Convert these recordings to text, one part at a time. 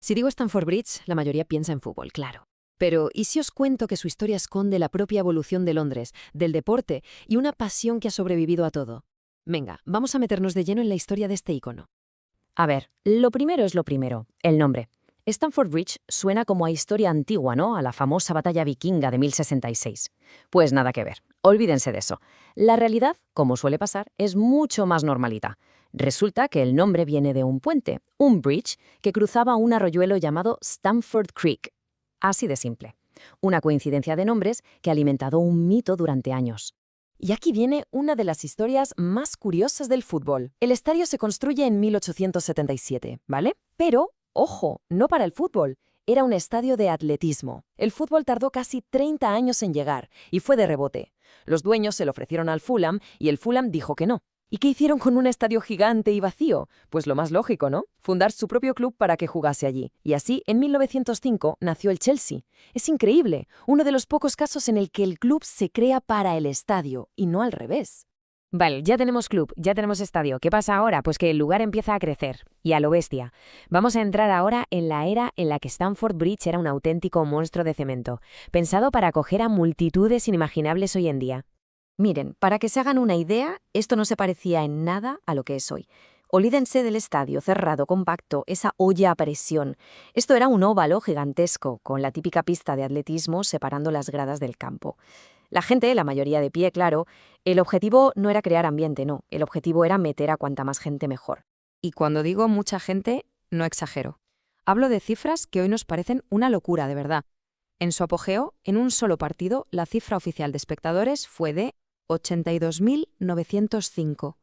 Si digo Stamford Bridge, la mayoría piensa en fútbol, claro. Pero, ¿y si os cuento que su historia esconde la propia evolución de Londres, del deporte y una pasión que ha sobrevivido a todo? Venga, vamos a meternos de lleno en la historia de este ícono. A ver, lo primero es lo primero, el nombre. Stamford Bridge suena como a historia antigua, ¿no? A la famosa batalla vikinga de 1066. Pues nada que ver, olvídense de eso. La realidad, como suele pasar, es mucho más normalita. Resulta que el nombre viene de un puente, un bridge, que cruzaba un arroyuelo llamado Stamford Creek. Así de simple. Una coincidencia de nombres que ha alimentado un mito durante años. Y aquí viene una de las historias más curiosas del fútbol. El estadio se construye en 1877, ¿vale? Pero, ojo, no para el fútbol. Era un estadio de atletismo. El fútbol tardó casi 30 años en llegar y fue de rebote. Los dueños se lo ofrecieron al Fulham y el Fulham dijo que no. ¿Y qué hicieron con un estadio gigante y vacío? Pues lo más lógico, ¿no? Fundar su propio club para que jugase allí. Y así, en 1905, nació el Chelsea. Es increíble, uno de los pocos casos en el que el club se crea para el estadio y no al revés. Vale, ya tenemos club, ya tenemos estadio. ¿Qué pasa ahora? Pues que el lugar empieza a crecer, y a lo bestia. Vamos a entrar ahora en la era en la que Stamford Bridge era un auténtico monstruo de cemento, pensado para acoger a multitudes inimaginables hoy en día. Miren, para que se hagan una idea, esto no se parecía en nada a lo que es hoy. Olvídense del estadio cerrado, compacto, esa olla a presión. Esto era un óvalo gigantesco, con la típica pista de atletismo separando las gradas del campo. La gente, la mayoría de pie, claro, el objetivo no era crear ambiente, no. El objetivo era meter a cuanta más gente mejor. Y cuando digo mucha gente, no exagero. Hablo de cifras que hoy nos parecen una locura, de verdad. En su apogeo, en un solo partido, la cifra oficial de espectadores fue de 82.905.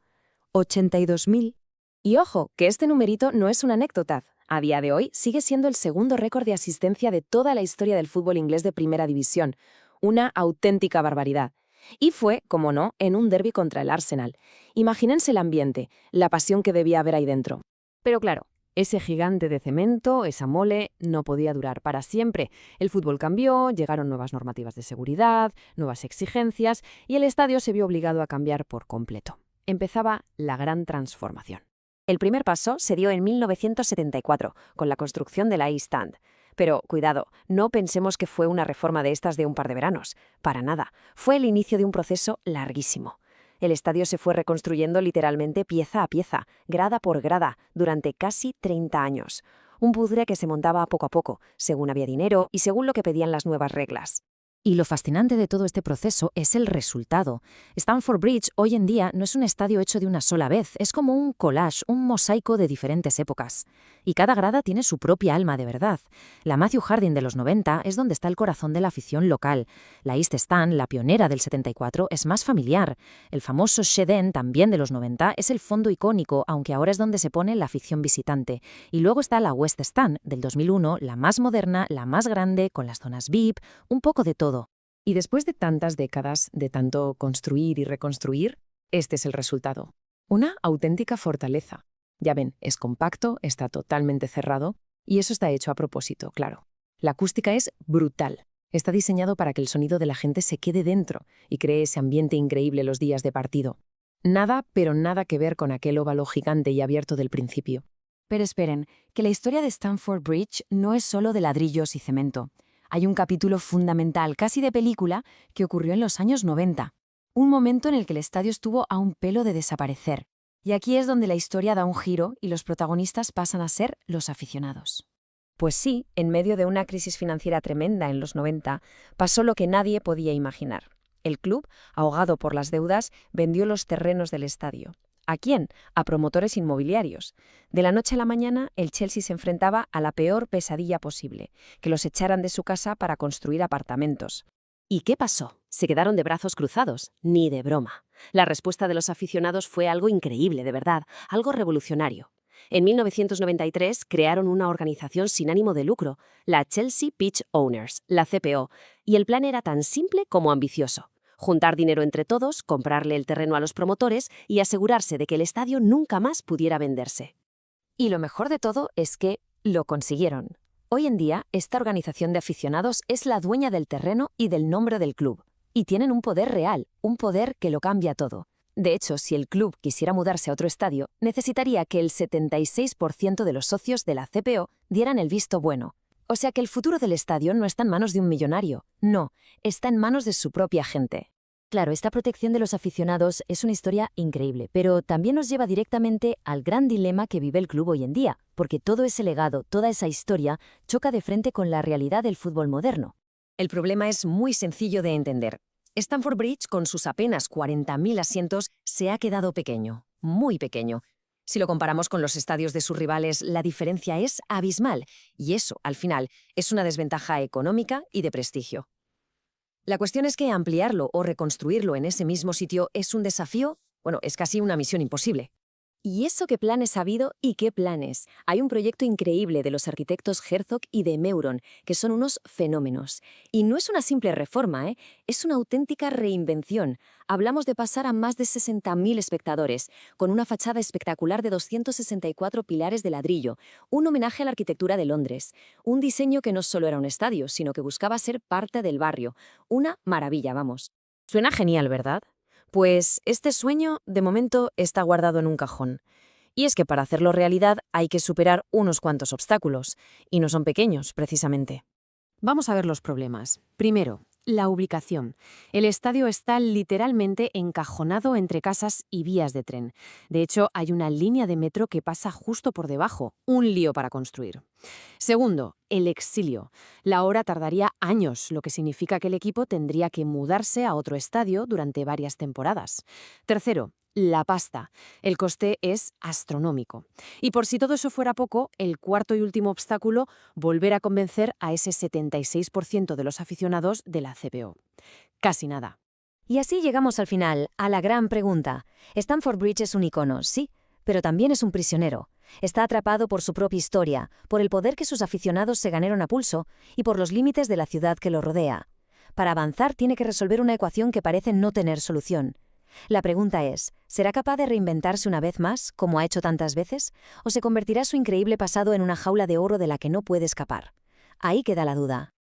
82.000. Y ojo, que este numerito no es una anécdota. A día de hoy sigue siendo el segundo récord de asistencia de toda la historia del fútbol inglés de Primera División. Una auténtica barbaridad. Y fue, como no, en un derbi contra el Arsenal. Imagínense el ambiente, la pasión que debía haber ahí dentro. Pero claro, ese gigante de cemento, esa mole, no podía durar para siempre. El fútbol cambió, llegaron nuevas normativas de seguridad, nuevas exigencias, y el estadio se vio obligado a cambiar por completo. Empezaba la gran transformación. El primer paso se dio en 1974, con la construcción de la East Stand. Pero, cuidado, no pensemos que fue una reforma de estas de un par de veranos. Para nada. Fue el inicio de un proceso larguísimo. El estadio se fue reconstruyendo literalmente pieza a pieza, grada por grada, durante casi 30 años. Un puzzle que se montaba poco a poco, según había dinero y según lo que pedían las nuevas reglas. Y lo fascinante de todo este proceso es el resultado. Stamford Bridge hoy en día no es un estadio hecho de una sola vez, es como un collage, un mosaico de diferentes épocas. Y cada grada tiene su propia alma de verdad. La Matthew Harding de los 90 es donde está el corazón de la afición local. La East Stand, la pionera del 74, es más familiar. El famoso Shed End, también de los 90, es el fondo icónico, aunque ahora es donde se pone la afición visitante. Y luego está la West Stand, del 2001, la más moderna, la más grande, con las zonas VIP, un poco de todo. Y después de tantas décadas de tanto construir y reconstruir, este es el resultado. Una auténtica fortaleza. Ya ven, es compacto, está totalmente cerrado, y eso está hecho a propósito, claro. La acústica es brutal. Está diseñado para que el sonido de la gente se quede dentro y cree ese ambiente increíble los días de partido. Nada, pero nada que ver con aquel óvalo gigante y abierto del principio. Pero esperen, que la historia de Stamford Bridge no es solo de ladrillos y cemento. Hay un capítulo fundamental, casi de película, que ocurrió en los años 90. Un momento en el que el estadio estuvo a un pelo de desaparecer. Y aquí es donde la historia da un giro y los protagonistas pasan a ser los aficionados. Pues sí, en medio de una crisis financiera tremenda en los 90, pasó lo que nadie podía imaginar. El club, ahogado por las deudas, vendió los terrenos del estadio. ¿A quién? A promotores inmobiliarios. De la noche a la mañana, el Chelsea se enfrentaba a la peor pesadilla posible, que los echaran de su casa para construir apartamentos. ¿Y qué pasó? ¿Se quedaron de brazos cruzados? Ni de broma. La respuesta de los aficionados fue algo increíble, de verdad, algo revolucionario. En 1993 crearon una organización sin ánimo de lucro, la Chelsea Pitch Owners, la CPO, y el plan era tan simple como ambicioso. Juntar dinero entre todos, comprarle el terreno a los promotores y asegurarse de que el estadio nunca más pudiera venderse. Y lo mejor de todo es que lo consiguieron. Hoy en día, esta organización de aficionados es la dueña del terreno y del nombre del club. Y tienen un poder real, un poder que lo cambia todo. De hecho, si el club quisiera mudarse a otro estadio, necesitaría que el 76% de los socios de la CPO dieran el visto bueno. O sea que el futuro del estadio no está en manos de un millonario, no, está en manos de su propia gente. Claro, esta protección de los aficionados es una historia increíble, pero también nos lleva directamente al gran dilema que vive el club hoy en día, porque todo ese legado, toda esa historia, choca de frente con la realidad del fútbol moderno. El problema es muy sencillo de entender. Stamford Bridge, con sus apenas 40.000 asientos, se ha quedado pequeño, muy pequeño. Si lo comparamos con los estadios de sus rivales, la diferencia es abismal, y eso, al final, es una desventaja económica y de prestigio. La cuestión es que ampliarlo o reconstruirlo en ese mismo sitio es un desafío, es casi una misión imposible. ¿Y eso qué planes ha habido y qué planes? Hay un proyecto increíble de los arquitectos Herzog y de Meuron, que son unos fenómenos. Y no es una simple reforma, es una auténtica reinvención. Hablamos de pasar a más de 60.000 espectadores, con una fachada espectacular de 264 pilares de ladrillo, un homenaje a la arquitectura de Londres, un diseño que no solo era un estadio, sino que buscaba ser parte del barrio. Una maravilla, vamos. Suena genial, ¿verdad? Pues este sueño, de momento, está guardado en un cajón. Y es que para hacerlo realidad hay que superar unos cuantos obstáculos, y no son pequeños, precisamente. Vamos a ver los problemas. Primero, la ubicación. El estadio está literalmente encajonado entre casas y vías de tren. De hecho, hay una línea de metro que pasa justo por debajo. Un lío para construir. Segundo, el exilio. La obra tardaría años, lo que significa que el equipo tendría que mudarse a otro estadio durante varias temporadas. Tercero, la pasta. El coste es astronómico. Y por si todo eso fuera poco, el cuarto y último obstáculo, volver a convencer a ese 76% de los aficionados de la CPO. Casi nada. Y así llegamos al final, a la gran pregunta. Stamford Bridge es un icono, sí, pero también es un prisionero. Está atrapado por su propia historia, por el poder que sus aficionados se ganaron a pulso y por los límites de la ciudad que lo rodea. Para avanzar tiene que resolver una ecuación que parece no tener solución. La pregunta es, ¿será capaz de reinventarse una vez más, como ha hecho tantas veces, o se convertirá su increíble pasado en una jaula de oro de la que no puede escapar? Ahí queda la duda.